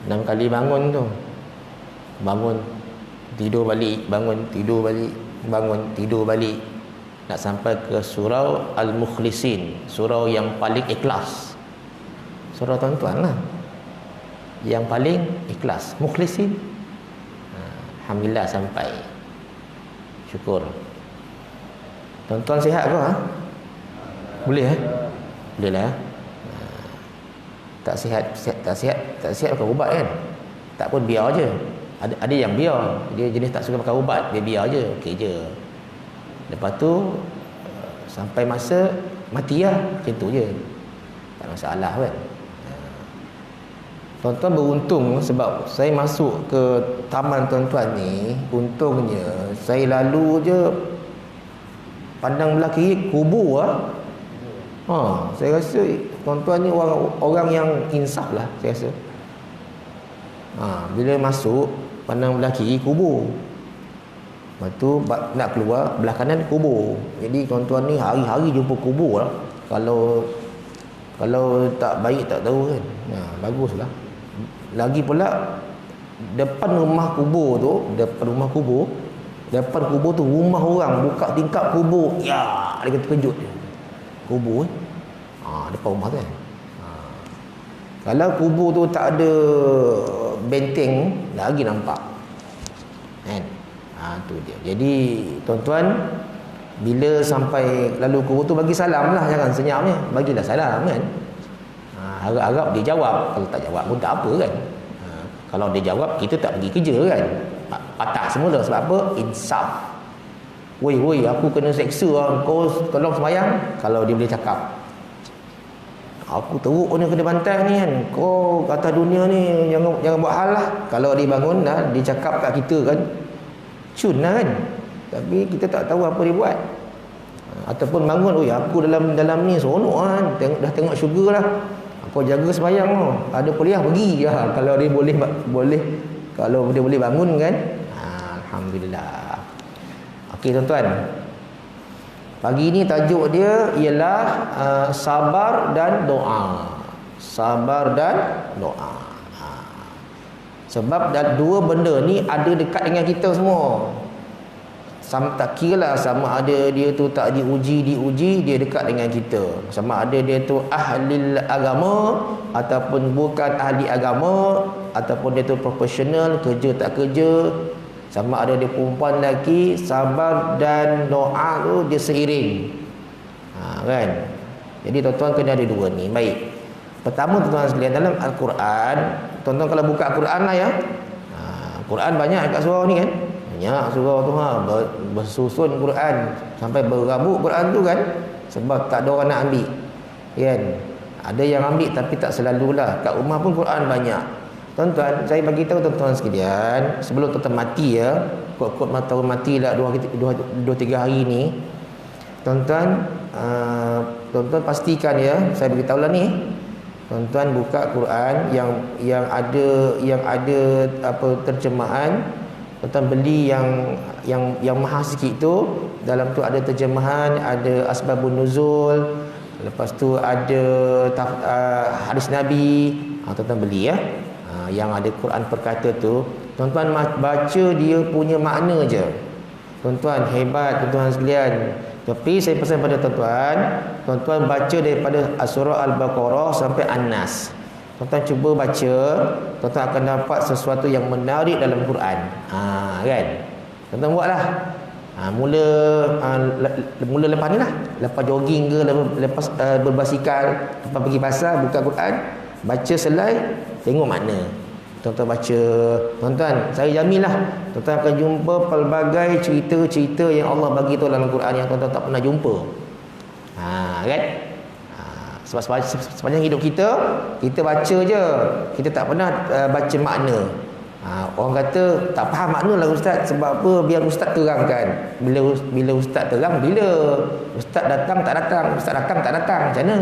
Enam kali bangun tu. Bangun, tidur balik, bangun, tidur balik, bangun, tidur balik. Nak sampai ke surau Al-Mukhlisin, surau yang paling ikhlas. Surau tuan-tuan lah, yang paling ikhlas, Mukhlisin. Alhamdulillah sampai. Syukur. Tuan-tuan sihat ke? Boleh Boleh lah. Tak sihat pakai ubat kan? Tak pun biar je. Ada yang biar, dia jenis tak suka pakai ubat, dia biar je, okey je. Lepas tu sampai masa mati lah, macam tu je. Tak masalah kan. Tuan-tuan beruntung sebab saya masuk ke taman tuan-tuan ni, untungnya saya lalu je pandang belah kiri kubur lah. Saya rasa tuan-tuan ni orang yang insaf lah, saya rasa. Bila masuk pandang belah kiri kubur, lepas tu nak keluar belah kanan kubur. Jadi tuan-tuan ni hari-hari jumpa kubur lah. Kalau tak baik tak tahu kan. Baguslah. Lagi pula depan rumah kubur tu, depan kubur tu rumah orang, buka tingkap kubur. Ya, dia terkejut dia. Kubur depan rumah tu kan. Kalau kubur tu tak ada benteng, lagi nampak kan. Tu dia. Jadi tuan-tuan, bila sampai lalu kubur tu bagi salam lah, jangan senyapnya, bagilah salam kan. Harap-harap dia jawab. Kalau tak jawab pun tak apa kan. Kalau dia jawab, kita tak pergi kerja kan. Patah semula. Sebab apa? Insaf. Woi, aku kena seksa lah, kau tolong sembahyang. Kalau dia boleh cakap, aku teruk ni kena bantai ni kan, kau kata dunia ni jangan buat hal lah. Kalau dia bangun dah, dia cakap kat kita kan, cun lah kan. Tapi kita tak tahu apa dia buat. Ataupun bangun, aku dalam ni seronok kan, dah tengok syurga lah, kau jaga sembahyang tu, ada kuliah pergi ya. Kalau dia boleh, kalau dia boleh bangun kan. Alhamdulillah. Okey tuan-tuan, pagi ni tajuk dia ialah sabar dan doa. Sabar dan doa. Sebab dua benda ni ada dekat dengan kita semua. Tak kira lah sama ada dia tu tak diuji, dia dekat dengan kita. Sama ada dia tu ahli agama ataupun bukan ahli agama, ataupun dia tu profesional, kerja tak kerja. Sama ada dia perempuan lelaki, sabar dan doa tu dia seiring. Kan? Jadi tuan-tuan kena ada dua ni. Baik. Pertama tuan-tuan sekalian, dalam Al-Quran, tuan-tuan kalau buka Al-Quran lah ya. Quran banyak kat surau ni kan. Banyak surau tu bersusun Quran sampai berabuk Quran tu kan. Sebab tak ada orang nak ambil. Kan? Ada yang ambil tapi tak selalulah. Kat rumah pun Quran banyak. Tuan-tuan, saya bagi tahu tuan-tuan sekalian, sebelum tuan-tuan mati ya, kot-kot tahu mati lah 2-3 hari ni. Tuan-tuan, tuan-tuan pastikan ya, saya bagi tahu lah ni. Tuan-tuan buka Quran yang ada apa terjemahan. Tuan-tuan beli yang mahal sikit tu, dalam tu ada terjemahan, ada asbabun nuzul, lepas tu ada hadis Nabi. Tuan-tuan beli ya. Yang ada Quran perkata tu, tuan-tuan baca dia punya makna je. Tuan-tuan hebat tuan-tuan sekalian. Tapi saya pesan pada tuan-tuan, tuan-tuan baca daripada surah Al-Baqarah sampai An-Nas. Tuan-tuan cuba baca, tuan-tuan akan dapat sesuatu yang menarik dalam Quran. Kan? Tuan-tuan buatlah. Mula lepas ni lah, lepas jogging ke, lepas berbasikal, lepas pergi pasar, buka Quran, baca selai, tengok makna. Tuan-tuan baca. Tuan-tuan, saya jaminlah tuan-tuan akan jumpa pelbagai cerita-cerita yang Allah bagi tahu dalam Quran yang tuan-tuan tak pernah jumpa. Kan? Sebab sepanjang hidup kita baca je, kita tak pernah baca makna. Orang kata tak faham makna lah ustaz. Sebab apa? Biar ustaz terangkan. Bila ustaz terang, bila ustaz datang tak datang, ustaz datang tak datang, macam mana?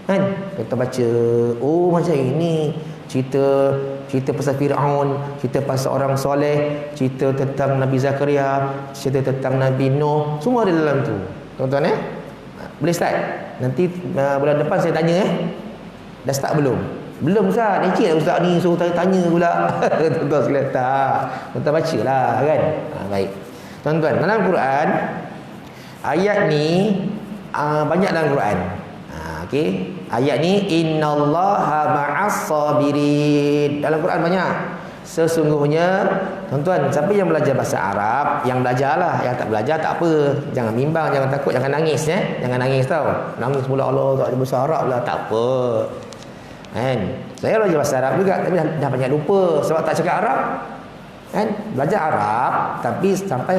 Kan? Kita baca, oh macam ini cerita pasal Fir'aun, cerita pasal orang soleh, cerita tentang Nabi Zakaria, cerita tentang Nabi Nuh, semua ada dalam tu. Tuan-tuan boleh start? Nanti bulan depan saya tanya Dah start belum? Belum Ustaz. Leceh lah Ustaz ni suruh tanya pula. Tuan-tuan sekalian tak. Tuan-tuan bacalah kan. Baik. Tuan-tuan, dalam Quran ayat ni banyak dalam Quran. Okey. Ayat ni innallaha ma'as sabirin. Dalam Quran banyak. Sesungguhnya tuan-tuan, siapa yang belajar bahasa Arab, yang belajarlah, yang tak belajar tak apa. Jangan bimbang, jangan takut, jangan nangis Jangan nangis tau. Nangis pula Allah tak ada bahasa Arab lah, tak apa. Kan? Saya belajar bahasa Arab juga tapi dah banyak lupa sebab tak cakap Arab. Kan? Belajar Arab tapi sampai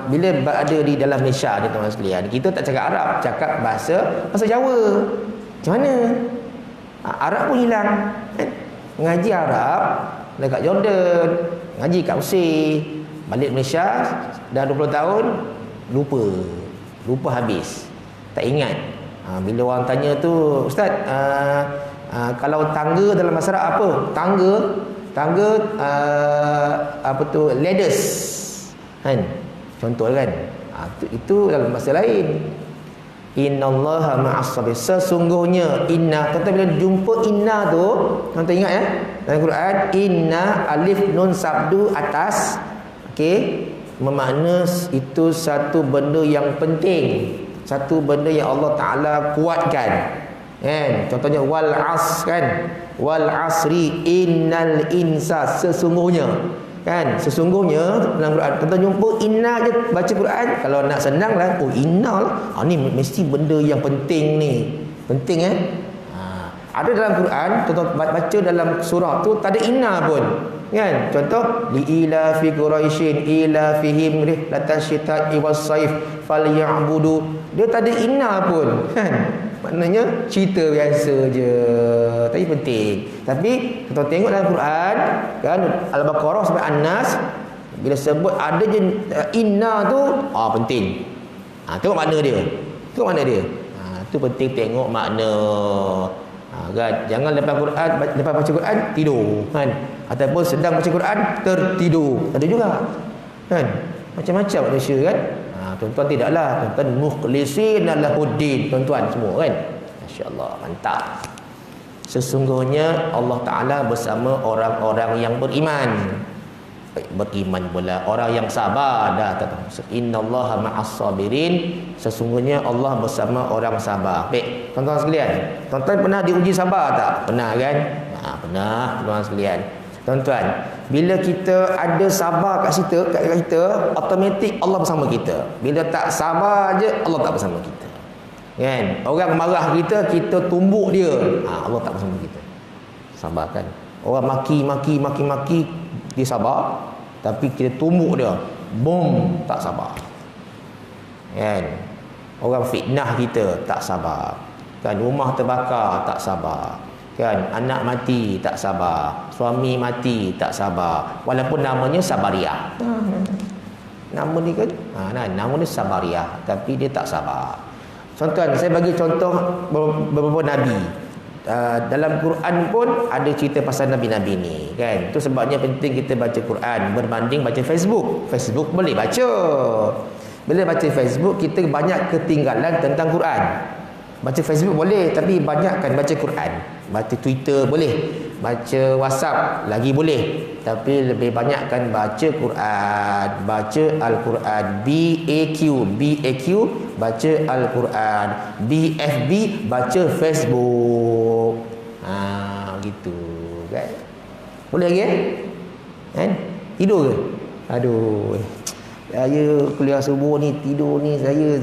bila ada di dalam Malaysia ni tuan-tuan sekalian, kita tak cakap Arab, cakap bahasa Jawa. Macam mana? Arab pun hilang. Kan? Ngaji Arab dekat Jordan, ngaji kat Mesir, balik Malaysia dah 20 tahun lupa habis, tak ingat. Bila orang tanya tu, Ustaz, kalau tangga dalam bahasa Arab apa? Tangga apa tu, ladders kan, contoh kan. Itu dalam bahasa lain. Innallaha ma'as sabir. Sesungguhnya inna, tuan-tuan bila jumpa inna tu, tuan-tuan ingat dalam Quran, inna alif nun sabdu atas, okey, bermakna itu satu benda yang penting, satu benda yang Allah Taala kuatkan. Kan? Contohnya wal as kan, wal asri innal insa, sesungguhnya. Kan, sesungguhnya dalam Quran kita jumpa inna je, baca Quran kalau nak senang lah, oh inna lah, ni mesti benda yang penting ni, penting ada dalam Quran. Tuan-tuan baca dalam surah tu tak ada inna pun kan. Contoh li ila fi quraisyin ila fihim rihlatan syita'i was saif falyabudu, dia tak ada inna pun kan. Maknanya cerita biasa je, tapi penting. Tapi kita tengok dalam Quran kan, Al-Baqarah sampai An-Nas, bila sebut ada je inna tu, penting. Tengok makna dia. Tengok makna dia. Tu penting, tengok makna. Kan? Jangan lepas baca Quran tidur kan, ataupun sedang baca Quran tertidur. Ada juga kan, macam-macam manusia kan. Tuan-tuan tidaklah, tuan-tuan mukhlisin lahuddin, tuan-tuan semua kan. Masya-Allah, mantap. Sesungguhnya Allah Taala bersama orang-orang yang beriman. Beriman pula orang yang sabar dah. Innallaha ma'as sabirin. Sesungguhnya Allah bersama orang sabar. Baik, tuan-tuan sekalian, tuan-tuan pernah diuji sabar tak? Pernah kan? Pernah, tuan-tuan sekalian. Tuan-tuan, bila kita ada sabar kat kita, automatik Allah bersama kita. Bila tak sabar je, Allah tak bersama kita. Kan? Orang marah kita tumbuk dia, Allah tak bersama kita. Sabar kan? Orang maki, dia sabar, tapi kita tumbuk dia, bom, tak sabar. Kan? Orang fitnah kita, tak sabar. Kan? Rumah terbakar, tak sabar. Kan, anak mati tak sabar, suami mati tak sabar, walaupun namanya Sabariah. Nama ni kan, nama ni Sabariah, tapi dia tak sabar. Tuan-tuan, saya bagi contoh beberapa nabi. Dalam Quran pun ada cerita pasal nabi-nabi ni kan. Itu sebabnya penting kita baca Quran berbanding baca Facebook. Facebook boleh baca. Bila baca Facebook kita banyak ketinggalan tentang Quran. Baca Facebook boleh, tapi banyakkan baca Quran. Baca Twitter boleh, baca WhatsApp lagi boleh, tapi lebih banyakkan baca Quran. Baca Al-Quran. BAQ baca Al-Quran. BFB baca Facebook. Gitu kan. Boleh lagi kan? Tidur ke? Aduh, saya kuliah subuh ni, tidur ni saya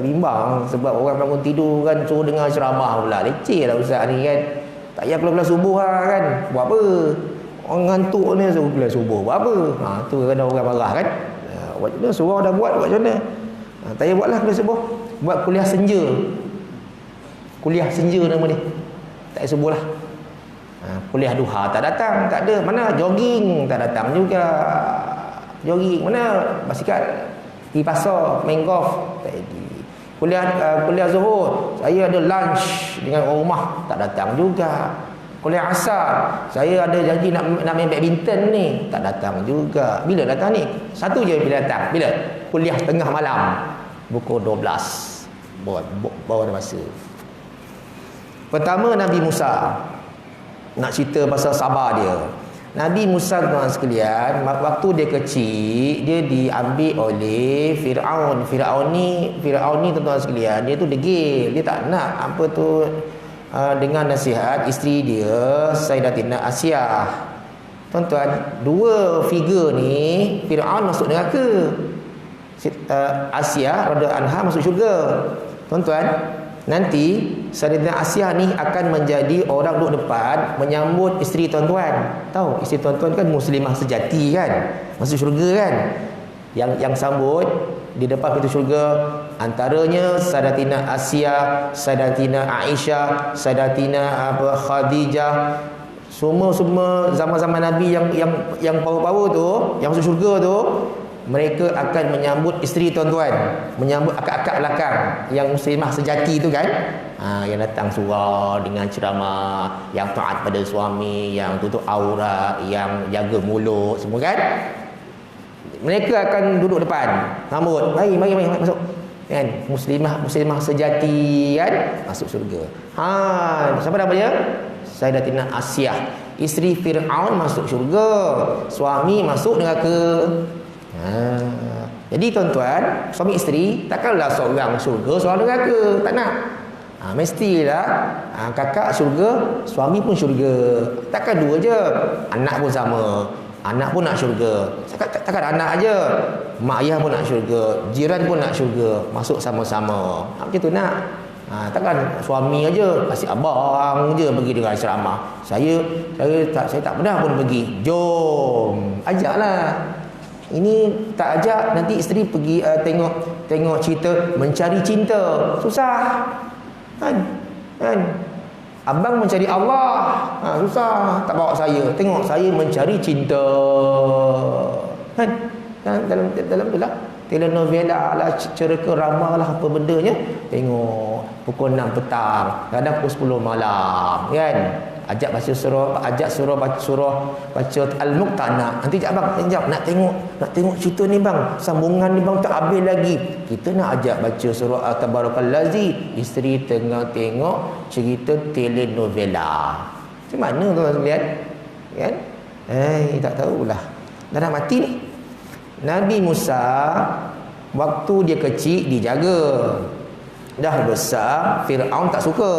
bimbang. Sebab orang bangun tidur kan suruh dengar ceramah pula. Leceh lah ustaz ni kan. Tak payah kuliah subuh lah kan. Buat apa? Orang ngantuk ni suruh kuliah subuh. Buat apa? Tu kadang orang marah kan. Buat macam mana? Suruh dah buat macam mana? Tak payah buatlah kuliah subuh. Buat kuliah senja. Kuliah senja nama dia. Tak payah subuh lah. Kuliah duha tak datang. Tak ada. Mana? Jogging tak datang juga. Jogging mana? Basikal, pergi pasar, main golf, tak pergi. Kuliah zuhur, saya ada lunch dengan orang rumah, tak datang juga. Kuliah asar, saya ada janji nak main badminton ni, tak datang juga. Bila datang ni? Satu je bila datang. Bila? Kuliah tengah malam, pukul 12. Baru ada masa. Pertama, Nabi Musa. Nak cerita pasal sabar dia. Nabi Musa, tuan sekalian, waktu dia kecil, dia diambil oleh Firaun. Firaun ni tuan sekalian, dia tu degil. Dia tak nak apa tu, dengan nasihat isteri dia, Sayyidatina Asiyah. Tuan-tuan, dua figure ni, Firaun masuk neraka, Asiyah radhiyallahu anha masuk syurga. Tuan-tuan, nanti Sayyidatina Asiyah ni akan menjadi orang duduk depan menyambut isteri tuan-tuan. Tahu, isteri tuan-tuan kan muslimah sejati kan, masuk syurga kan. Yang sambut di depan pintu syurga antaranya Sayyidatina Asiyah, Sayyidatina Aisyah, Sayyidatina Khadijah. Semua zaman-zaman Nabi yang power-power tu, yang masuk syurga tu, mereka akan menyambut isteri tuan-tuan, menyambut akak-akak belakang yang muslimah sejati tu kan. Yang datang surau dengan ceramah, yang taat pada suami, yang tutup aurat, yang jaga mulut, semua kan. Mereka akan duduk depan, sambut, mari masuk. Kan, muslimah sejati kan, masuk syurga. Siapa nama dia? Sayyidatina Asiyah, isteri Firaun masuk syurga, suami masuk neraka. Jadi tuan-tuan, suami isteri takkanlah seorang syurga, seorang neraka, tak nak. Mestilah kakak syurga, suami pun syurga. Takkan dua je. Anak pun sama, anak pun nak syurga. Takkan anak aja, mak ayah pun nak syurga, jiran pun nak syurga, masuk sama-sama. Macam tu nak. Takkan suami aja, kasih abang je pergi dengan ceramah. Saya tak pernah pun pergi. Jom, ajaklah. Ini tak ajak, nanti isteri pergi tengok cerita mencari cinta. Susah. Kan? Abang mencari Allah. Susah, tak bawa saya. Tengok saya mencari cinta. Kan? Dalam itulah telenovela lah, cerita rama lah, apa bendanya. Tengok pukul 6 petang, kadang pukul 10 malam kan. Ajak baca surah baca Al-Mulk tak nak. Nanti sekejap nak tengok cerita ni bang, sambungan ni bang tak habis lagi. Kita nak ajak baca surah Tabarakallazi, isteri tengah tengok cerita telenovela. Macam mana tuan-tuan sekalian? Kan? Tak tahulah. Dah nak mati ni. Nabi Musa waktu dia kecil dijaga. Dah besar, Firaun tak suka.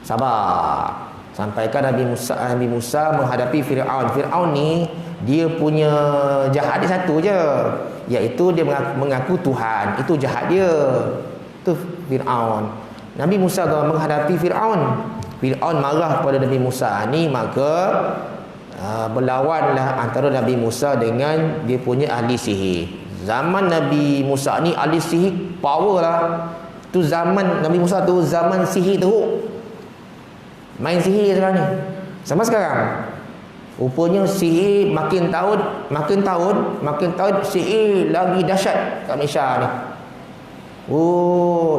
Sabar. Sampaikan Nabi Musa menghadapi Firaun. Firaun ni dia punya jahat dia satu je, iaitu dia mengaku Tuhan. Itu jahat dia. Itu Firaun. Nabi Musa menghadapi Firaun. Firaun marah kepada Nabi Musa ni, maka berlawanlah antara Nabi Musa dengan dia punya ahli sihir. Zaman Nabi Musa ni ahli sihir power lah. Tu zaman Nabi Musa tu zaman sihir teruk. Main sihir sekarang ni. Sama sekarang. Rupanya sihir makin tahun sihir lagi dahsyat kat Malaysia ni.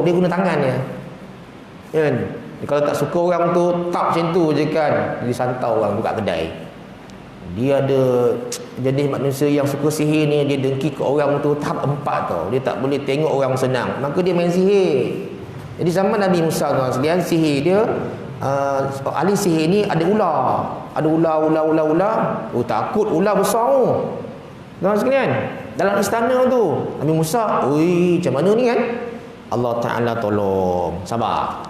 Dia guna tangan dia. Kan? Kalau tak suka orang tu tap macam tu je kan, dia santau orang buka kedai. Dia ada jenis manusia yang suka sihir ni, dia dengki ke orang tu tahap 4 tau. Dia tak boleh tengok orang senang, maka dia main sihir. Jadi zaman Nabi Musa tuan sekalian, sihir dia ahli sihir ni ada ular. Ada ular. Takut ular besar tu. Tuan sekalian, dalam istana tu Nabi Musa, macam mana ni kan? Allah Ta'ala tolong. Sabar.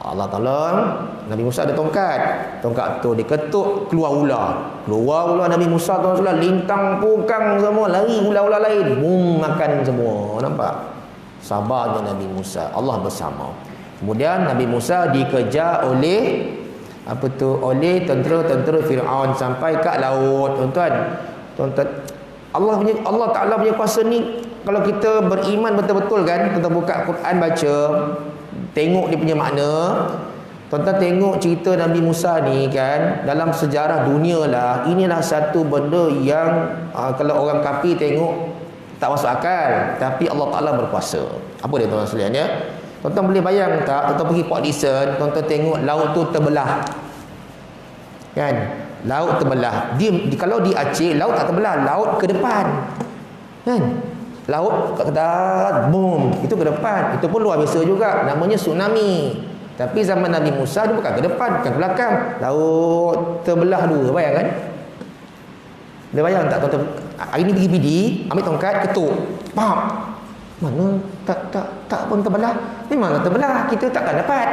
Allah tolong. Nabi Musa ada tongkat tu diketuk, keluar ular Nabi Musa tu lintang pukang semua, lari ular-ular lain, makan semua. Nampak sabarnya Nabi Musa, Allah bersama. Kemudian Nabi Musa dikejar oleh tentera Firaun sampai kat laut. Tuan-tuan, Allah Ta'ala punya kuasa ni, kalau kita beriman betul-betul kan, kita buka Quran baca, tengok dia punya makna. Tuan-tuan tengok cerita Nabi Musa ni kan, dalam sejarah dunia lah, inilah satu benda yang kalau orang kafir tengok tak masuk akal, tapi Allah Ta'ala berkuasa. Apa dia tuan-tuan sekalian ya? Tuan-tuan boleh bayang tak, tuan-tuan pergi Port Dickson, tuan-tuan tengok laut tu terbelah kan, laut terbelah. Kalau di Aceh laut tak terbelah, laut ke depan kan, laut kat atas, boom, itu ke depan. Itu pun luar biasa juga, namanya tsunami. Tapi zaman Nabi Musa dia bukan ke depan, bukan ke belakang. Laut terbelah dua, bayang kan? Dia bayang tak tuan-tuan? Hari ni pergi PD, ambil tongkat, ketuk. Pam. Mana tak pun terbelah. Memanglah terbelah, kita takkan dapat.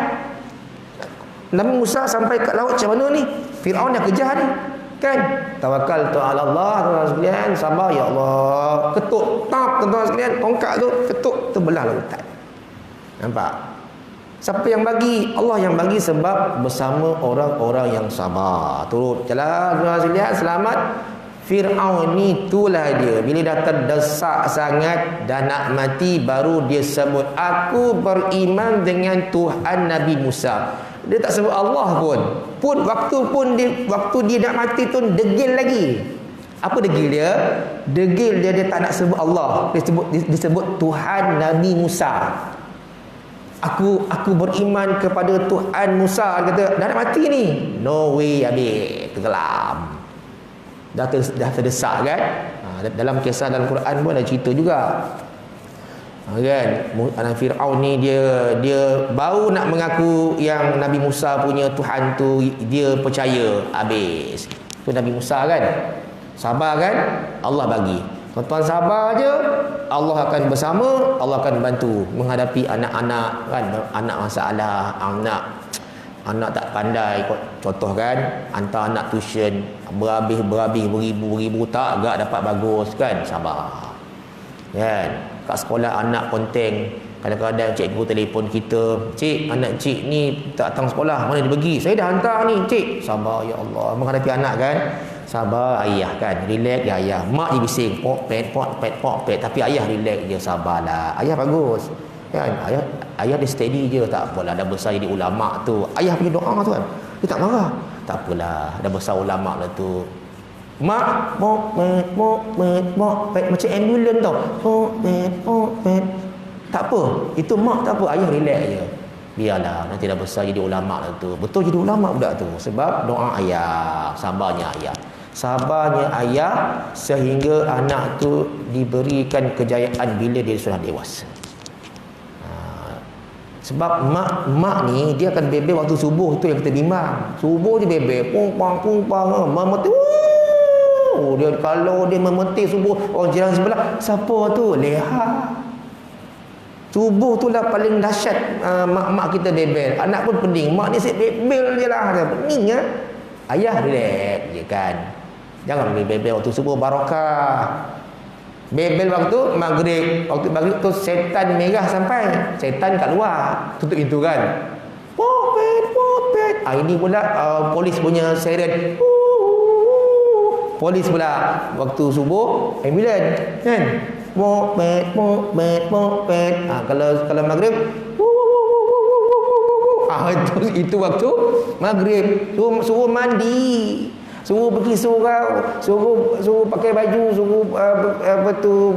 Nabi Musa sampai kat laut macam mana ni? Firaun dah kejar ni. Kan? Tawakal tu ala Allah, tuan-tuan sekalian. Sabar ya Allah. Ketuk, tap tuan-tuan sekalian. Tongkat tu ketuk, terbelah lautan. Nampak? Siapa yang bagi? Allah yang bagi sebab bersama orang-orang yang sabar. Turut jalan, tuan-tuan sekalian, selamat. Fir'aun ni itulah dia. Bila dah terdesak sangat dan nak mati, baru dia sebut, aku beriman dengan Tuhan Nabi Musa. Dia tak sebut Allah pun waktu dia nak mati tu degil lagi. Apa degil dia? Degil dia tak nak sebut Allah. Disebut Tuhan Nabi Musa. Aku beriman kepada Tuhan Musa. Kata dah nak mati ni. No way, habis tenggelam. Dah terdesak kan. Dalam kisah dalam Quran pun ada cerita juga. Kan, anak Fir'aun ni dia baru nak mengaku yang Nabi Musa punya Tuhan tu, dia percaya, habis. Tu Nabi Musa kan, sabar kan, Allah bagi. Tuan-tuan sabar je, Allah akan bersama, Allah akan bantu menghadapi anak-anak kan, anak masalah, anak tak pandai. Contoh kan, hantar anak tuition berhabis beribu-ribu tak agak dapat bagus kan, sabar. Kan, kat sekolah anak konteng, kadang-kadang cikgu telefon kita, cik, anak cik ni tak datang sekolah, mana dia pergi? Saya dah hantar ni cik. Sabar ya Allah, menghadapi anak kan, sabar ayah kan, relax ya ayah. Mak je bising, pok pet, tapi ayah relax je, sabarlah. Ayah bagus kan, ayah dia steady je, tak apalah, dah besar jadi ulama tu. Ayah punya doa tu kan, dia tak marah. Tak apalah, dah besar ulama lah tu. Mak, macam ambulans tau. Tak apa, itu mak tak apa, ayah relax je. Biarlah, nanti dah besar jadi ulama lah tu. Betul jadi ulama budak tu, sebab doa ayah, sabarnya ayah sehingga anak tu diberikan kejayaan bila dia sudah dewasa. Sebab mak ni dia akan bebel waktu subuh tu yang kita bimbang. Subuh dia bebel, pung pang, mama tu. Dia kalau dia memetik subuh, orang jiran sebelah, siapa tu? Leha. Subuh tu lah paling dahsyat. Mak kita bebel, anak pun pening. Mak ni asyik bebel je lah, pening ya. Ayah relax je kan. Jangan bebel waktu subuh, barakah. Bebel waktu maghrib. Waktu maghrib tu setan merah sampai, setan kat luar, tutup pintu kan. Popet. Ini pula polis punya siren. Polis pula waktu subuh, ambulans kan. Popet. Kalau maghrib, itu waktu maghrib. Suruh mandi, suruh pergi surau, suruh pakai baju, suruh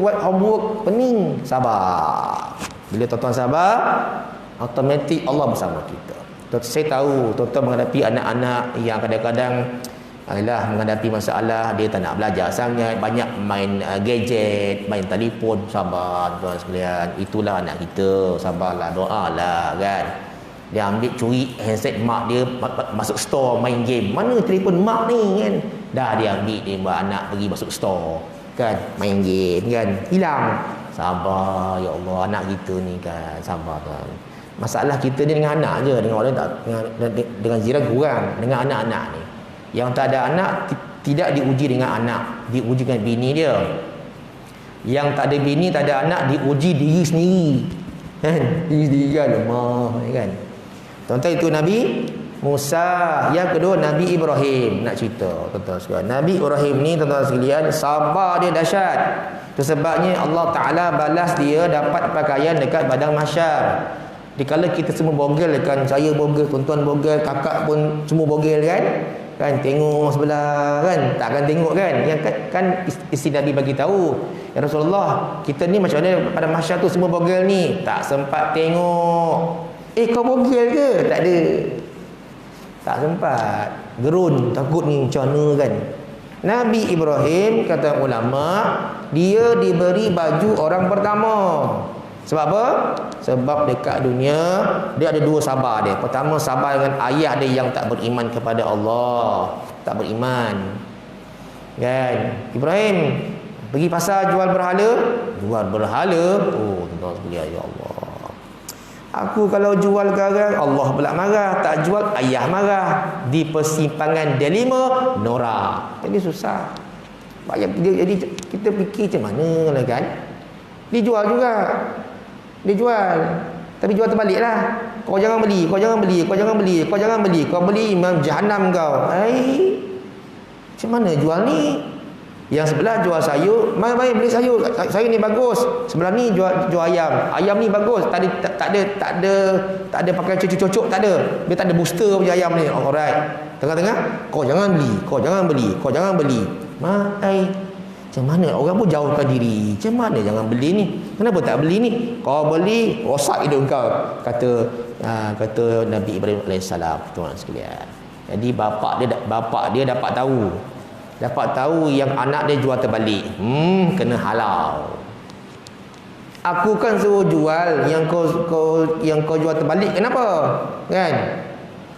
buat homework, pening. Sabar. Bila tuan-tuan sabar, automatik Allah bersama kita. Saya tahu tuan-tuan menghadapi anak-anak yang kadang-kadang menghadapi masalah, dia tak nak belajar sangat, banyak main gadget, main telefon. Sabar tuan sekalian, itulah anak kita. Sabarlah, doalah kan. Dia ambil curi handset mak dia, masuk store main game. Mana telefon mak ni kan? Dah dia ambil, dia buat anak pergi masuk store kan, main game kan, hilang. Sabar ya Allah, anak kita ni kan, sabar kan. Masalah kita ni dengan anak je, dengan orang tak, dengan jiran kurang, dengan anak-anak ni. Yang tak ada anak tidak diuji dengan anak, diuji dengan bini dia. Yang tak ada bini, tak ada anak, diuji diri sendiri kan, diri sendiri kan, lemah kan. Tuan-tuan, itu Nabi Musa. Yang kedua Nabi Ibrahim. Nak cerita tuan-tuan sekalian, Nabi Ibrahim ni tuan-tuan sekalian, sabar dia dahsyat. Itu sebabnya Allah Ta'ala balas dia dapat pakaian dekat padang mahsyar. Dikala kita semua bogel kan, saya bogel, tuan-tuan bogel, kakak pun semua bogel kan, tengok sebelah kan, takkan tengok kan. Yang kan isteri Nabi bagi tahu, ya Rasulullah, kita ni macam mana pada mahsyar tu semua bogel ni, tak sempat tengok. Kau bogel ke? Tak ada, tak sempat. Gerun, takut ni macam mana kan. Nabi Ibrahim, kata ulama, dia diberi baju orang pertama. Sebab apa? Sebab dekat dunia dia ada dua sabar dia. Pertama, sabar dengan ayah dia yang tak beriman kepada Allah, tak beriman. Kan? Ibrahim pergi pasar jual berhala. Jual berhala. Oh, tuan sekalian, ya Allah. Aku kalau jual garang, Allah pula marah. Tak jual, ayah marah. Di persimpangan delima, Nora. Jadi susah. Jadi kita fikir macam mana lah kan. Dia jual juga. Dia jual. Tapi jual terbalik lah. Kau jangan beli, kau jangan beli, kau jangan beli, kau jangan beli. Kau beli memang jahanam kau. Macam mana jual ni? Yang sebelah jual sayur, mari beli sayur. Sayur ni bagus. Sebelah ni jual ayam. Ayam ni bagus. Tak ada pakai cucuk-cucuk, tak ada. Dia tak ada booster punya ayam ni. Alright. Tengah-tengah, kau jangan beli, kau jangan beli, kau jangan beli. Macam mana orang pun jauhkan diri. Macam mana jangan beli ni? Kenapa tak beli ni? Kau beli, rosak hidung kau. Kata Nabi Ibrahim AS, tuan sekalian. Jadi bapa dia dapat tahu yang anak dia jual terbalik. Kena halau. Aku kan suruh jual, yang kau jual terbalik. Kenapa? Kan?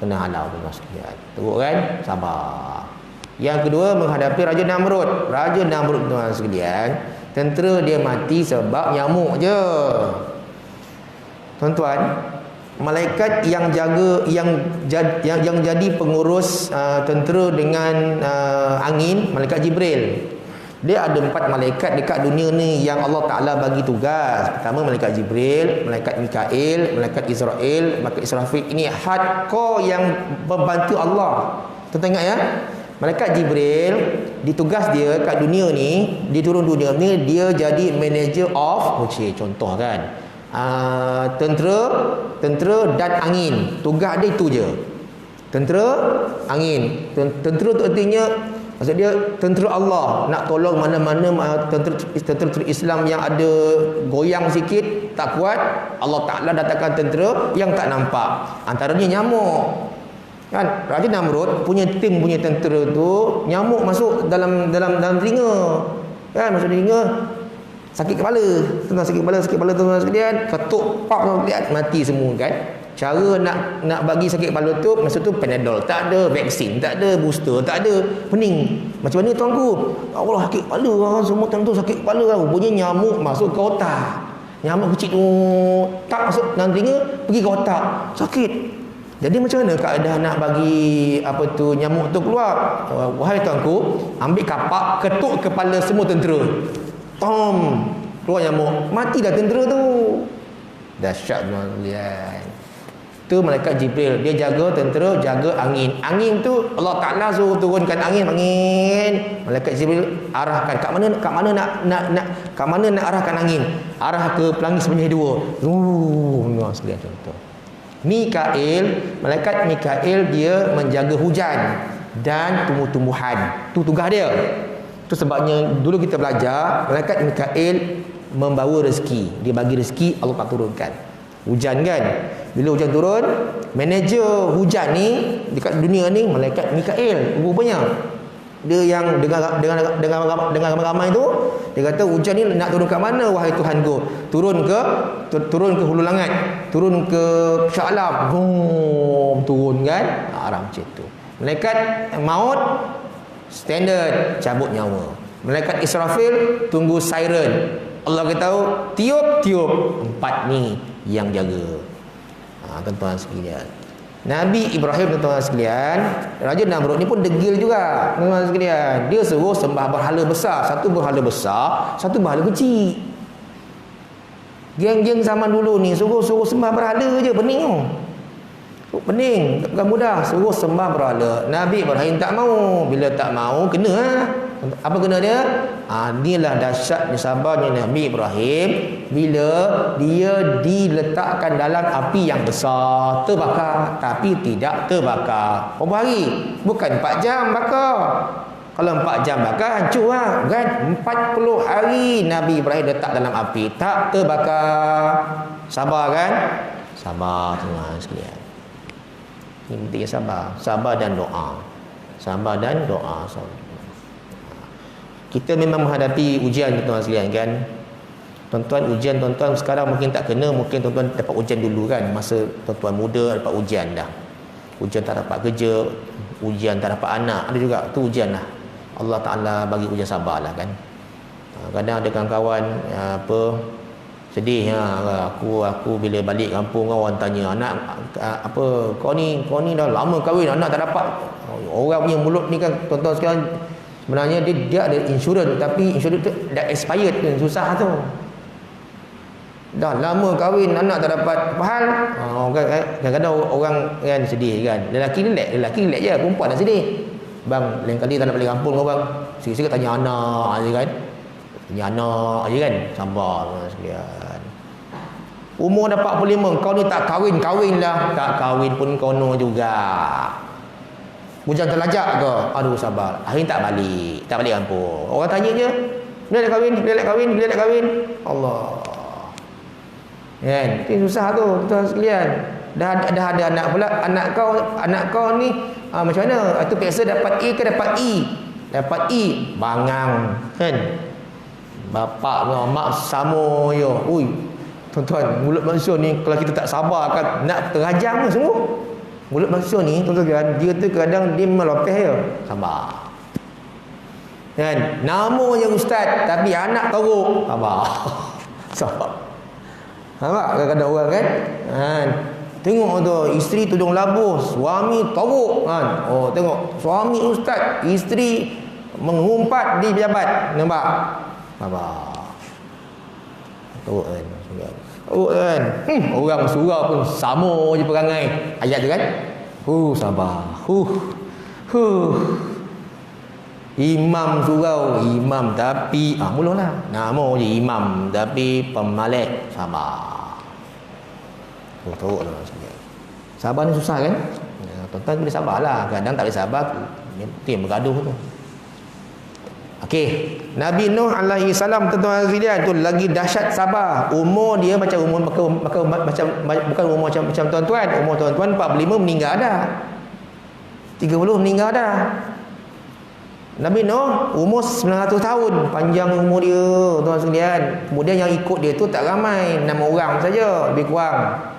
Kena halau tuan sekalian. Teruk kan? Sabar. Yang kedua, menghadapi Raja Namrud. Raja Namrud tuan sekalian, tentera dia mati sebab nyamuk je. Tuan-tuan, malaikat yang jaga yang jadi pengurus tentera dengan angin, malaikat Jibril. Dia ada 4 malaikat dekat dunia ni yang Allah Ta'ala bagi tugas. Pertama, malaikat Jibril, malaikat Mikail, malaikat Israel, malaikat Israfil. Ini hardcore yang membantu Allah. Tuan-tuan ingat ya? Malaikat Jibril, ditugas dia kat dunia ni, dia turun dunia ni, dia jadi manager of contoh kan, tentera dan angin. Tugas dia itu je, tentera, angin. Tentera tu artinya, maksud dia tentera Allah, nak tolong mana-mana tentera Islam yang ada goyang sikit, tak kuat, Allah Ta'ala datangkan tentera yang tak nampak. Antaranya nyamuk. Kan, Raja Namrud punya tim, punya tentera tu, nyamuk masuk dalam telinga. Kan, masuk telinga, sakit kepala. Sakit kepala tuan sekalian, ketuk pak lihat mati semua kan. Cara nak bagi sakit kepala tu, masa tu Panadol tak ada, vaksin tak ada, booster tak ada, pening. Macam mana tuanku? Allah, sakit kepala, semua tentu sakit kepala. Rupanya nyamuk masuk ke otak. Nyamuk kecil tu tak masuk dalam telinga, pergi ke otak, sakit. Jadi macam mana keadaan nak bagi nyamuk tu keluar? Wahai tuanku, ambil kapak, ketuk kepala semua tentera. Tom, keluar nyamuk, mati dah tentera tu. Dahsyat tuan lihat. Tu malaikat Jibril, dia jaga tentera, jaga angin. Angin tu Allah Ta'ala suruh turunkan angin. Malaikat Jibril arahkan kat mana nak arahkan angin. Arah ke pelangi sebanyak 2. Sekalian contoh. Mikail, malaikat Mikail, dia menjaga hujan dan tumbuh-tumbuhan. Tu tugas dia. Tu sebabnya dulu kita belajar, malaikat Mikail membawa rezeki. Dia bagi rezeki, Allah tak turunkan. Hujan kan? Bila hujan turun, manager hujan ni dekat dunia ni malaikat Mikail. Rupanya dia yang dengan ramai-ramai tu, dia kata hujan ni nak turun kat mana wahai Tuhanku? Turun ke hulu langit, turun ke Shah Alam. Turun kan? Arah macam tu. Malaikat maut standard, cabut nyawa. Malaikat Israfil tunggu siren. Allah beritahu tiup. 4 ni yang jaga. Tuan-tuan sekalian, Nabi Ibrahim, tuan-tuan sekalian, Raja Namrud ni pun degil juga, tuan-tuan sekalian. Dia suruh sembah berhala besar. Satu berhala besar, satu berhala kecil. Geng-geng zaman dulu ni suruh sembah berhala je, pening tu. Pening, bukan mudah. Suruh sembah berhala. Nabi Ibrahim tak mau. Bila tak mau, kena lah. Apa kena dia? Inilah dahsyatnya sabarnya Nabi Ibrahim. Bila dia diletakkan dalam api yang besar, terbakar, tapi tidak terbakar. Berapa hari? Bukan 4 jam bakar. Kalau 4 jam bakar, hancur lah kan. 40 hari Nabi Ibrahim letak dalam api, tak terbakar. Sabar kan? Sabar tuan sekalian. Ini penting sabar. Sabar dan doa. Sabar dan doa. Kita memang menghadapi ujian tuan sekalian kan. Tuan-tuan, ujian tuan-tuan sekarang mungkin tak kena, mungkin tuan-tuan dapat ujian dulu kan, masa tuan-tuan muda dapat ujian dah. Ujian tak dapat kerja, ujian tak dapat anak, ada juga tu ujian lah. Allah Ta'ala bagi ujian sabar lah kan. Kadang ada kawan-kawan apa sedih aku bila balik kampung orang tanya, anak apa kau ni dah lama kahwin anak tak dapat. Orang punya mulut ni kan tuan-tuan sekarang sebenarnya dia ada insurans, tapi insurans tu dah expired tu, susah tu. Dah lama kahwin anak tak dapat hal. Kadang-kadang orang kan sedih kan. Lelaki relax je, perempuan dah sedih. Bang, lain kali tak nak balik kampung kau bang. Sikit-sikit tanya anak je kan. Tanya anak je kan. Sabar sekalian. Umur dah 45, kau ni tak kahwin lah. Tak kahwin pun kono juga. Bujang terlajak ke? Aduh sabar. Akhirnya tak balik kampung. Orang tanya je, bila nak kahwin? Allah. Kan? Itu susah tu, tuan sekalian. Dah ada anak pula. Anak kau ni macam mana? Itu biasa dapat A ke dapat E? Dapat E, bangang kan? Bapak dengan mak sama je. Ui, tuan-tuan, mulut manusia ni kalau kita tak sabar kan nak terajang semua. Mulut manusia ni tuan-tuan, dia tu kadang dia melopeh je. Sabar. Kan? Namanya ustaz tapi anak teruk. Sabar. Nampak kadang-kadang orang kan? Tengok tu, isteri tudung labuh, suami teruk kan? Oh, tengok, suami ustaz, isteri mengumpat di pejabat. Nampak? Sabar. Teruk kan? Teruk kan? Orang surau pun sama je perangai. Ayat tu kan? Sabar. Imam surau, imam tapi mulalah. Nama je imam tapi pemalek. Sabar. Teruk lah maksudnya. Sabar ni susah kan? Tuan-tuan boleh sabarlah. Kadang tak boleh sabar, itu yang bergaduh tu. Okey, Nabi Nuh alaihi salam tuan-tuan sekalian tu lagi dahsyat sabar. Umur dia macam umur bukan umur macam tuan-tuan. Umur tuan-tuan 45 meninggal dah. 30 meninggal dah. Nabi Nuh umur 900 tahun, panjang umur dia tuan sekalian. Kemudian yang ikut dia tu tak ramai, 6 orang saja lebih kurang.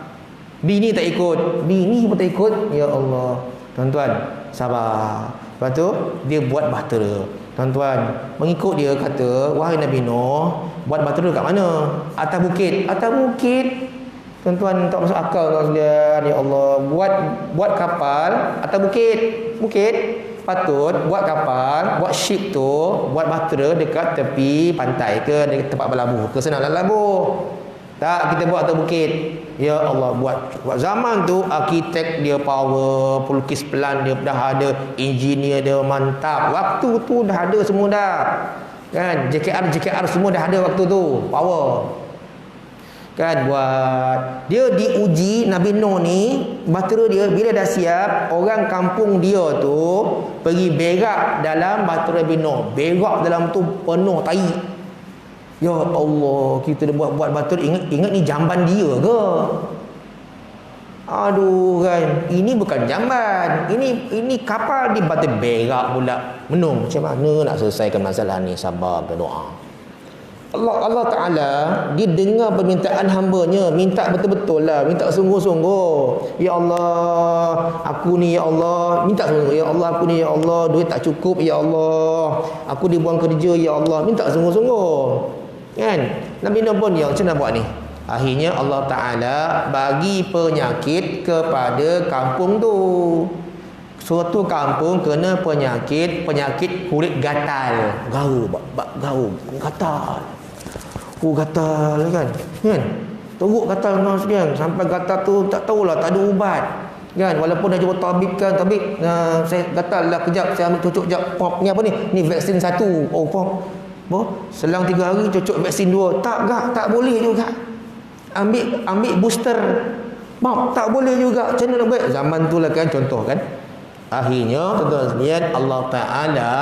Bini tak ikut, bini pun tak ikut. Ya Allah, tuan-tuan, sabar. Lepas tu dia buat bahtera. Tuan-tuan, mengikut dia kata, wahai Nabi Nuh, buat bahtera kat mana? Atas bukit. Atas bukit. Tuan-tuan, tak masuk akal tuan sekalian. Ya Allah, buat kapal atas bukit. Patut buat kapal, buat ship tu, buat bahtera dekat tepi pantai ke, dekat tempat berlabuh ke, senang labuh. Tak, kita buat atas bukit. Ya Allah, buat zaman tu arkitek dia power, pelukis pelan dia dah ada, engineer dia mantap. Waktu tu dah ada semua dah. Kan? JKR semua dah ada waktu tu, power. Kan buat. Dia diuji Nabi Nuh ni, bahtera dia bila dah siap, orang kampung dia tu pergi berak dalam bahtera Nabi Nuh. Berak dalam tu penuh tai. Ya Allah, kita dah buat bahtera, ingat ni jamban dia ke? Aduh kan, ini bukan jamban. Ini kapal di bahtera, berak pula. Menung, macam mana nak selesaikan masalah ni? Sabar, berdoa. Allah Ta'ala dia dengar permintaan hamba-Nya, minta betul-betul lah, minta sungguh-sungguh. Ya Allah, aku ni ya Allah, minta sungguh. Ya Allah, aku ni ya Allah, duit tak cukup ya Allah, aku dibuang kerja ya Allah, minta sungguh-sungguh. Kan? Nabi Nuh pun yang macam mana buat ni? Akhirnya Allah Ta'ala bagi penyakit kepada kampung tu. Suatu kampung kena penyakit kulit gatal. Gatal. Gatal kan? Teruk gatal tuan sekalian. Sampai gatal tu tak tahulah, tak ada ubat. Kan? Walaupun dah cuba tabib kan, saya gatal lah kejap, saya ambil cucuk jap. Pop, ni apa ni? Ni vaksin 1. Oh, pop. Selang 3 hari cucuk vaksin 2. Tak boleh juga. Ambil booster. Pop, tak boleh juga. Macam mana nak buat? Zaman tu lah kan, contoh kan. Akhirnya tuan-tuan sekalian, Allah Ta'ala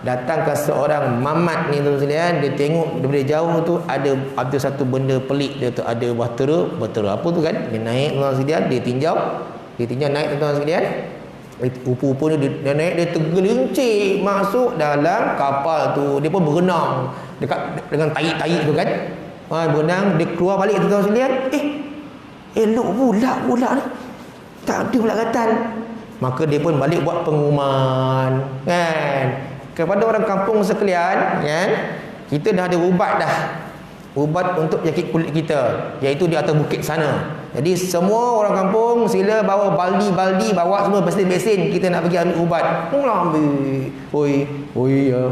datang ke seorang mamat ni tuan-tuan sekalian. Dia tengok daripada jauh tu ada satu benda pelik. Dia tu ada bahtera apa tu kan. Dia naik tuan-tuan sekalian, dia tinjau naik tuan-tuan sekalian. Rupa-rupa dia naik, dia tergelincir masuk dalam kapal tu. Dia pun berenang dekat dengan tai-tai tu kan. Berenang, dia keluar balik tuan-tuan sekalian. Elok pula ni. Tak ada pula gatal. Maka dia pun balik buat pengumuman, kan, kepada orang kampung sekalian, kan, kita dah ada ubat dah. Ubat untuk penyakit kulit kita, iaitu di atas bukit sana. Jadi semua orang kampung sila bawa baldi-baldi, bawa semua besin-besin, kita nak pergi ambil ubat. Mula ambil. Hoi ya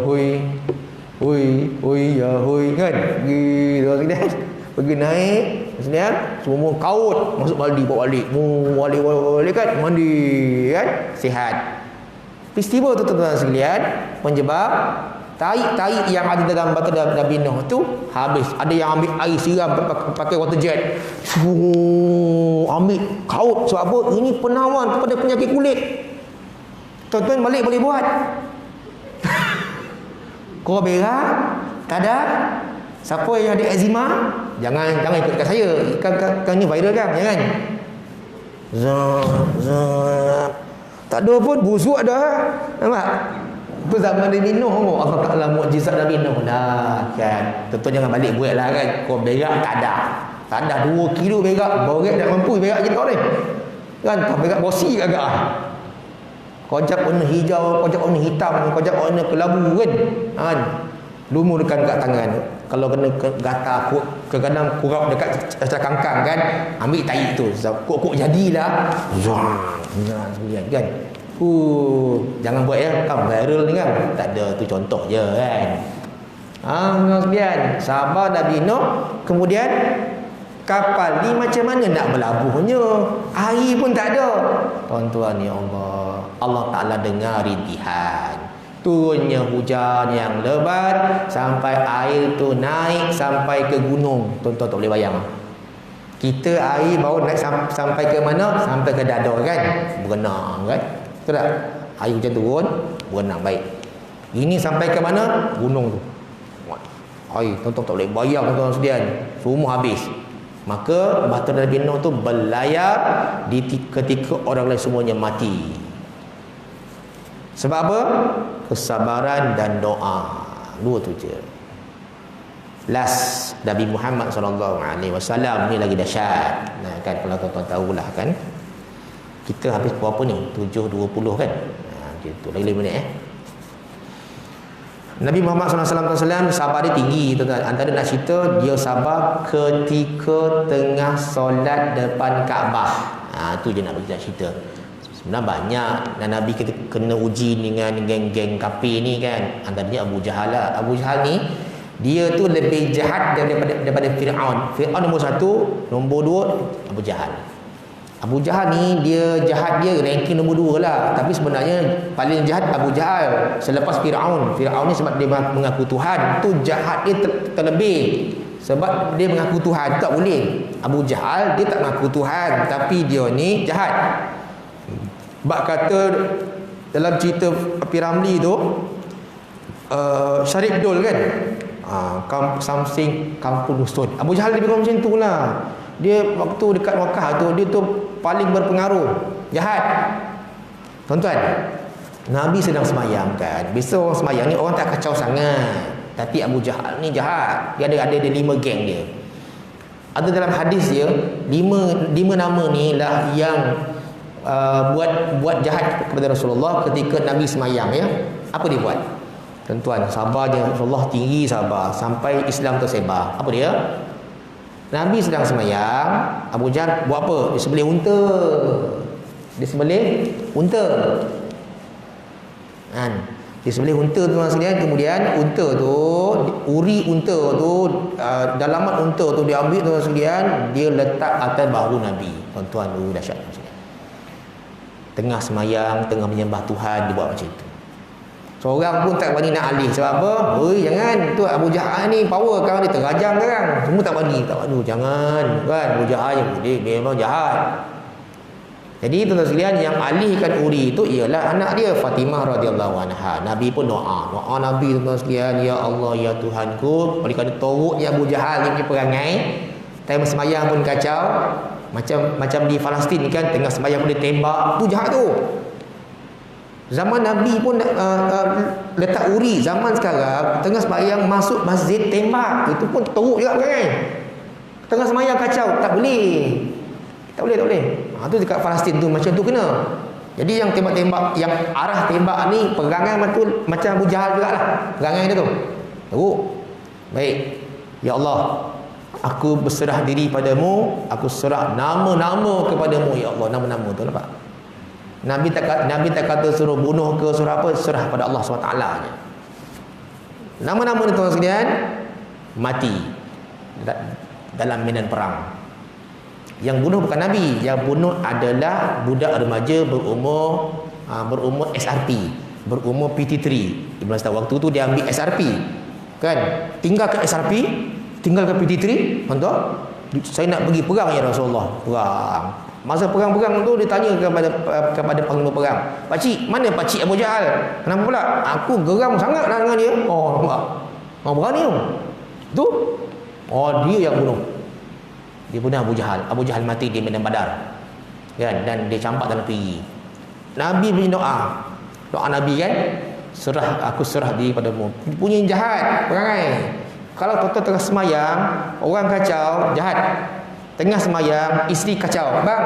hoi, kan. Pergi naik, kemudian semua kaut masuk baldi, bawa balik. Balik kan, mandi, kan, sihat. Peristiwa tu tuan-tuan sekalian menyebab taik-taik yang ada dalam badan Nabi Nuh tu habis. Ada yang ambil air siram pakai water jet. Ambil kaut. Sebab apa? Ini penawan kepada penyakit kulit. Tuan-tuan balik boleh buat. Kau berak, tak ada. Siapa yang ada eczema, jangan ikut kat saya. Kan ni viral kan, jangan. Tak ada pun, busuk dah. Nampak? Itu zaman Nabi Nuh. Allah Ta'ala mukjizat Nabi Nuh dah, kan. Tentu jangan balik buat lah, kan. Kau berak tak ada 2 kilo berak. Borek tak mampu berak je kau ni, kan. Tak berak bosi agak. Kojak warna hijau, kojak warna hitam, kojak warna kelabu, kan. Lumurkan kat tangan. Kalau kena gatal, kadang-kadang kurap dekat atas kangkang, kan. Ambil tahi tu, kok jadilah. Kan. Jangan buat ya, kan viral ni kan. Tak ada, tu contoh je, kan. Kemudian sabar Nabi Nuh. Kemudian kapal ni macam mana nak berlabuhnya? Air pun tak ada. Tuan-tuan ya Allah Ta'ala dengar rintihan. Turunnya hujan yang lebat sampai air tu naik sampai ke gunung. Tuan-tuan tak boleh bayang. Kita air baru naik sampai ke mana? Sampai ke dada, kan. Berenang, kan. Betul tak? Air hujan turun, berenang baik. Ini sampai ke mana? Gunung tu. Air, tuan-tuan tak boleh bayang, tuan-tuan sekalian. Semua habis. Maka bahtera Nabi Nuh tu berlayar ketika orang lain semuanya mati. Sebab apa? Kesabaran dan doa. 2 tu je. Last Nabi Muhammad SAW ni lagi dahsyat. Nah, kan, kalau tuan-tuan tahulah, kan. Kita habis berapa ni? 7.20, kan. Gitu. Lagi 5 minit, Nabi Muhammad SAW sabar dia tinggi, tuan-tuan. Antara nak cerita, dia sabar ketika tengah solat depan Kaabah. Tu je nak bercerita cerita. Sebenarnya banyak dan Nabi kena uji dengan geng-geng kafir ni, kan. Antaranya Abu Jahal lah. Abu Jahal ni, dia tu lebih jahat daripada Fir'aun. Fir'aun nombor 1, nombor 2 Abu Jahal. Abu Jahal ni dia jahat, dia ranking nombor 2 lah. Tapi sebenarnya paling jahat Abu Jahal selepas Fir'aun. Fir'aun ni sebab dia mengaku Tuhan, tu jahat dia terlebih. Sebab dia mengaku Tuhan, tak boleh. Abu Jahal dia tak mengaku Tuhan, tapi dia ni jahat. Bak kata dalam cerita Piramli tu, Syarif Dul, kan, something kampung dusun. Abu Jahal dia macam tu lah. Dia waktu dekat Makkah tu, dia tu paling berpengaruh, jahat. Tuan-tuan, Nabi sedang semayang, kan. Biasa orang semayang ni orang tak kacau sangat. Tapi Abu Jahal ni jahat. Dia ada 5 geng dia. Ada dalam hadis dia 5 nama ni lah yang buat jahat kepada Rasulullah ketika Nabi semayang, ya. Apa dia buat? Tuan-tuan, sabar je. Rasulullah tinggi sabar sampai Islam tersebar. Apa dia? Nabi sedang semayang, Abu Jahal buat apa? Dia sembelih unta. Kan? Dia sembelih unta, tuan-tuan sekalian. Kemudian unta tu, uri unta tu, dalaman unta tu dia ambil, tuan-tuan sekalian, dia letak atas bahu Nabi. Tuan-tuan, dahsyat. Tengah semayang, tengah menyembah Tuhan, dia buat macam itu. Seorang pun tak berani nak alih. Sebab apa? Jangan. Tu Abu Jahal ni power, kan, dia terajang sekarang. Semua tak berani. Jangan. Kan? Abu Jahal dia memang jahat. Jadi tuan-tuan sekalian, yang alihkan uri itu ialah anak dia Fatimah radhiyallahu anha. Nabi pun doa Nabi, tuan-tuan sekalian, ya Allah, ya Tuhanku, oleh kerana teruknya Abu Jahal ni punya perangai, time semayang pun kacau. Macam di Palestin, kan, tengah semayang pun dia tembak. Tu jahat tu. Zaman Nabi pun letak uri. Zaman sekarang tengah sembahyang masuk masjid tembak, itu pun teruk juga, kan. Tengah semayang kacau, tak boleh. Tak boleh. Tu dekat Palestin tu macam tu kena. Jadi yang tembak-tembak, yang arah tembak ni perangai macam Abu Jahal jugalah. Perangai dia tu. Teruk. Baik. Ya Allah, aku berserah diri padamu, aku serah nama-nama kepadamu ya Allah. Nama-nama tu nampak. Nabi tak kata suruh bunuh ke suruh apa, serah pada Allah SWT je. Nama-nama ni tuan sekalian mati dalam medan perang. Yang bunuh bukan Nabi, yang bunuh adalah budak remaja berumur SRP, berumur PT3. Ibn tahu waktu tu dia ambil SRP. Kan? Tinggalkan SRP, tinggalkan PT3, tuan-tuan. Saya nak pergi perang ya Rasulullah. Perang. Masa perang-perang tu dia tanya kepada panglima perang, "Pakcik, mana pakcik Abu Jahal?" "Kenapa pula?" "Aku geram sangat dengan dia." Oh, nampak. Oh, berani tu. Tu. Oh, dia yang bunuh. Dia bunuh Abu Jahal. Abu Jahal mati di medan Badar. Kan? Dan dia campak dalam peri. Nabi punya doa Nabi kan, aku serah diri padamu. Punya jahat perangai. Kalau tuan-tuan tengah semayang, orang kacau, jahat. Tengah semayang, isteri kacau. "Bang,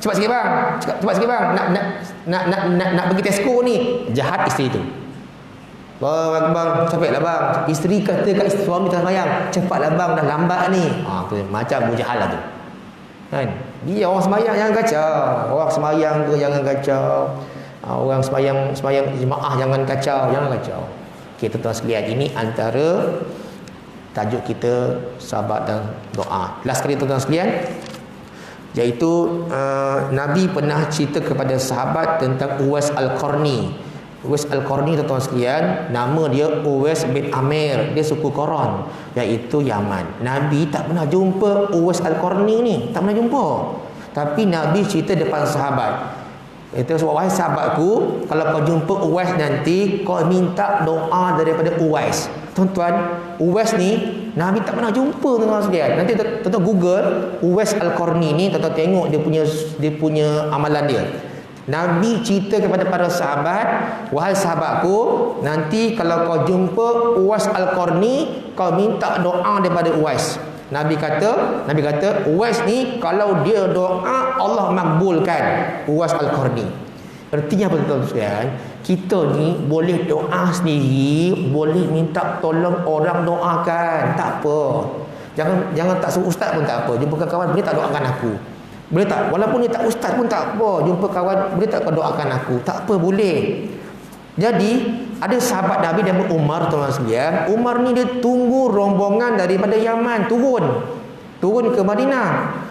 cepat sikit bang. Cepat sikit bang. Nak pergi Tesco ni." Jahat isteri tu. Bang, cepatlah bang. Isteri kata kat suami tengah semayang, "Cepatlah bang, dah lambat ni." Tu macam Abu Jahal lah tu. Kan? Dia orang semayang jangan kacau. Orang semayang tu jangan kacau. Orang semayang jemaah jangan kacau. Okey, tuan-tuan sekalian, ini antara tajuk kita sahabat dan doa. Last kali tuan-tuan sekalian, iaitu Nabi pernah cerita kepada sahabat tentang Uwais Al-Qarni. Uwais Al-Qarni tuan-tuan sekalian, nama dia Uwais bin Amir, dia suku Qaran, iaitu Yaman. Nabi tak pernah jumpa Uwais Al-Qarni ni, tak pernah jumpa. Tapi Nabi cerita depan sahabat. Itu sebab, "Wahai sahabatku, kalau kau jumpa Uwais nanti, kau minta doa daripada Uwais." Tuan-tuan, Uwais ni Nabi tak pernah jumpa tuan-tuan sekalian. Nanti tuan-tuan Google Uwais Al-Qarni ni, tuan-tuan tengok dia punya amalan dia. Nabi cerita kepada para sahabat, "Wahai sahabatku, nanti kalau kau jumpa Uwais Al-Qarni, kau minta doa daripada Uwais." Nabi kata, Uwais ni kalau dia doa, Allah makbulkan Uwais Al-Qarni. Artinya apa tuan-tuan sekalian? Kita ni boleh doa sendiri, boleh minta tolong orang doakan, tak apa. Jangan tak suruh ustaz pun tak apa. Jumpa kawan, boleh tak doakan aku? Boleh tak? Walaupun dia tak ustaz pun tak apa. Jumpa kawan, boleh tak kau doakan aku? Tak apa, boleh. Jadi ada sahabat Nabi nama Umar tuan-tuan sekalian. Umar ni dia tunggu rombongan daripada Yaman turun ke Madinah.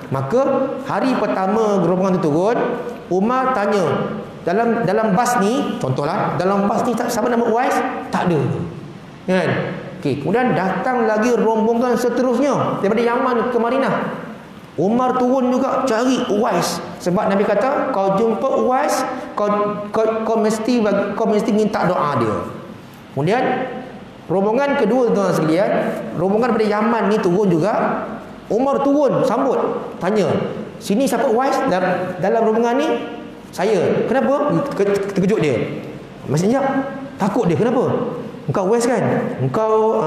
Maka hari pertama rombongan tu turun, Umar tanya, dalam bas ni, contohlah, dalam bas ni siapa nama Uwais? Tak ada. Kan? Okey, kemudian datang lagi rombongan seterusnya daripada Yaman ke Madinah. Umar turun juga cari Uwais, sebab Nabi kata kau jumpa Uwais, kau mesti minta doa dia. Kemudian rombongan kedua tuan sekalian, rombongan daripada Yaman ni turun juga. Umar turun sambut, tanya, "Sini siapa Uwais dalam rombongan ni?" "Saya." "Kenapa?" Terkejut dia. Maksudnya takut dia. "Kenapa?" "Engkau Uwais kan? Engkau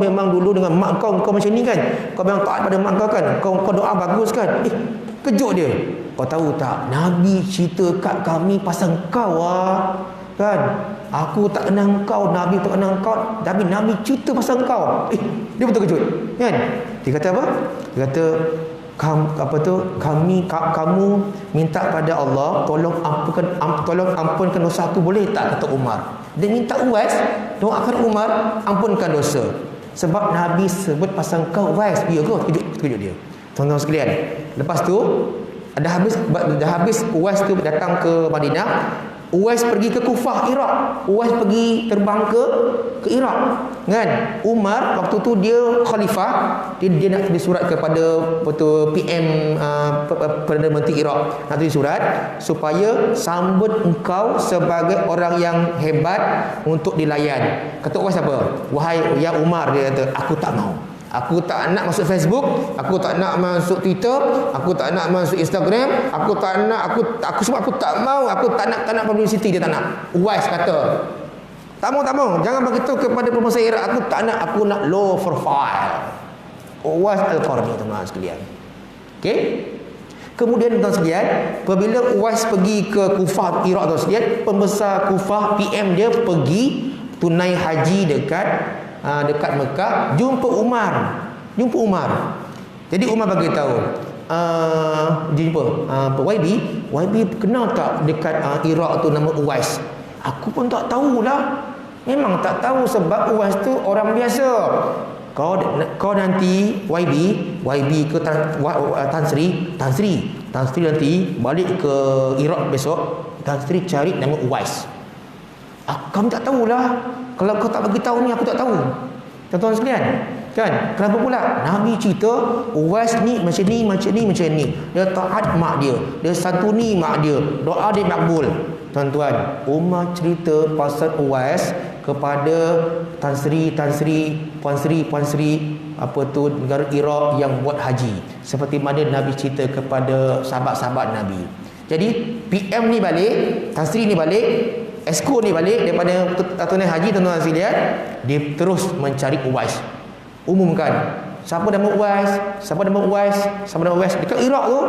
memang dulu dengan mak kau macam ni kan? Kau memang taat pada mak kau kan? Kau doa bagus kan?" Kejut dia. "Kau tahu tak, Nabi cerita kat kami pasal kau kan? Aku tak kenal kau, Nabi tak kenal kau, tapi Nabi cerita pasal kau." Dia betul kejut kan? Dia kata apa? Dia kata, kamu minta pada Allah tolong ampunkan dosa aku, boleh tak?" Kata Umar. Dia minta Uwais doakan Umar ampunkan dosa, sebab Nabi sebut pasal kau Uwais. Ya ke? Terkejut dia. Tuan-tuan sekalian, lepas tu dah habis Uwais tu datang ke Madinah. Uwais pergi ke Kufah, Iraq. Uwais pergi terbang ke Iraq kan? Umar waktu tu dia khalifah, dia nak tulis surat kepada PM Perdana Menteri Iraq, nak tulis surat supaya sambut engkau sebagai orang yang hebat untuk dilayan. Kata Uwais apa? "Wahai ya Umar," dia kata, "aku tak mau. Aku tak nak masuk Facebook, aku tak nak masuk Twitter, aku tak nak masuk Instagram, aku tak mau, aku tak nak publicity." Dia tak nak. Uwais kata, tak mau, jangan beritahu kepada penguasa Iraq, aku tak nak, aku nak low profile. Uwais Al-Qarni, teman-teman sekalian. Okey. Kemudian tuan sekalian, apabila Uwais pergi ke Kufah, Iraq tuan sekalian, pembesar Kufah PM dia pergi tunai haji dekat Mekah, jumpa Umar. Jadi Umar bagi tahu, dia jumpa YB kenal tak dekat Iraq tu nama Uwais? Aku pun tak tahulah. Memang tak tahu sebab Uwais tu orang biasa. Kau nanti YB ke Tan Sri nanti balik ke Iraq besok, Tan Sri cari nama Uwais. Kamu tak tahulah. Kalau kau tak bagi tahu ni, aku tak tahu. Tuan-tuan sekalian, kan? Kenapa pula? Nabi cerita Uwais ni macam ni. Dia taat mak dia, dia santuni mak dia, doa dia makbul. Tuan-tuan, Umar cerita pasal Uwais kepada Tan Sri, Puan Sri apa tu negara Iraq yang buat haji, seperti mana Nabi cerita kepada sahabat-sahabat Nabi. Jadi PM ni balik, Tan Sri ni balik, Esko ni balik daripada tunai haji, tuan-tuan sekalian, dia terus mencari Uwais. Umumkan siapa nama Uwais dekat Iraq tu.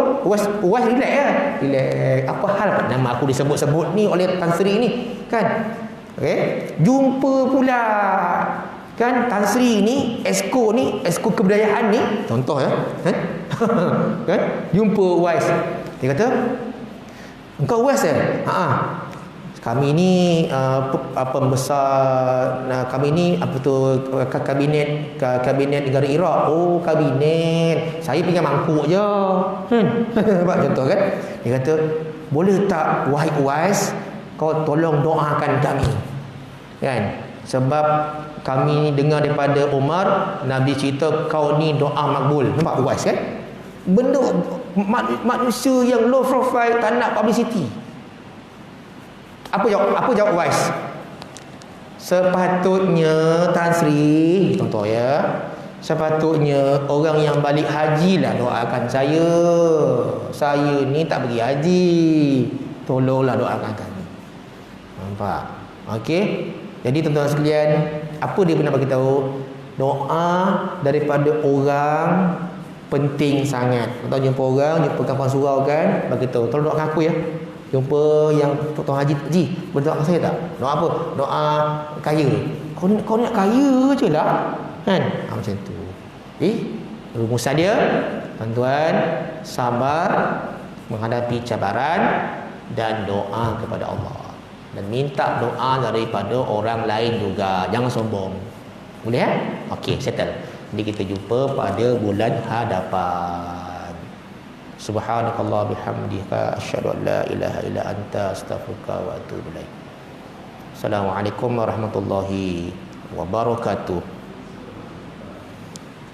Uwais relax ya. Relax. Apa hal nama aku disebut-sebut ni oleh Tan Sri ni, kan? Okey, jumpa pula kan Tan Sri ni, Esko kebudayaan ni, contoh ya, kan? Jumpa Uwais. Dia kata, "Engkau Uwais ya?" Kami ni pembesar, kami ni apa tu kabinet negara Iraq. Oh, kabinet. Saya tinggal mangkuk je. Nampak contoh kan? Dia kata, "Boleh tak wahai Uwais, kau tolong doakan kami." Kan? Sebab kami dengar daripada Umar, Nabi cerita kau ni doa makbul. Nampak Uwais kan? Benda manusia yang low profile, tak nak publicity. Apa jawab Uwais? Sepatutnya Tan Sri, contoh ya, sepatutnya orang yang balik haji lah doakan saya. Saya ni tak pergi haji, tolonglah doakan kami. Nampak? Okey. Jadi tuan-tuan sekalian, apa dia pernah bagi tahu? Doa daripada orang penting sangat. Atau jumpa orang, jumpa kampung surau kan, bagi tahu, tolong doakan aku ya. Jumpa yang tuan haji, berdoa saya tak? Doa apa? Doa kaya. Kau nak kaya je lah, kan? Macam tu. Rumusan dia, tuan-tuan, sabar menghadapi cabaran dan doa kepada Allah. Dan minta doa daripada orang lain juga. Jangan sombong. Boleh ya? Okey, settle. Jadi kita jumpa pada bulan hadapan. Subhanakallah bihamdika asyhadu an la ilaha illa anta astaghfiruka wa atubu ilaik. Assalamualaikum warahmatullahi wabarakatuh.